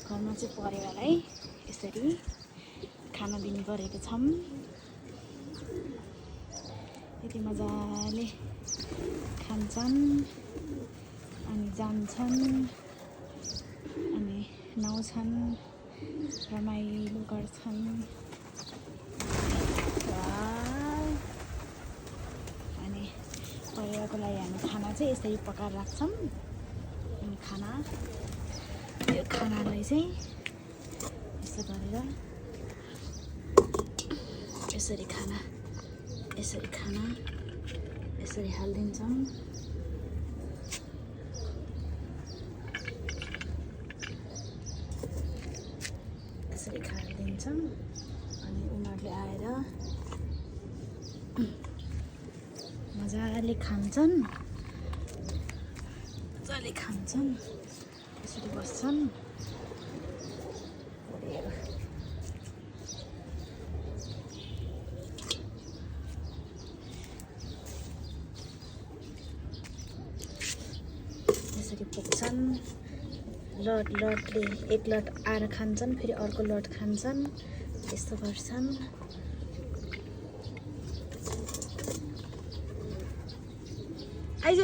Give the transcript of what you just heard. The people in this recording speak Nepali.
घरमा चाहिँ परिवारलाई यसरी खाना दिने गरेको छौँ। यति मजाले खान्छन् अनि जान्छन् अनि नुहाउँछन् रमाइलो गर्छन्। अनि परिवारको लागि हामी खाना चाहिँ यसरी पकाएर राख्छौँ। अनि यो खानालाई चाहिँ यसो गरेर यसरी खाना यसरी हालिदिन्छौँ। यसरी खाइदिन्छौँ अनि उनीहरूले आएर मजाले खान्छन्। यसरी बस्छन्। यसरी पुग्छन्। लटले एक लट आएर खान्छन्, फेरि अर्को लट खान्छन्, यस्तो गर्छन्। आइज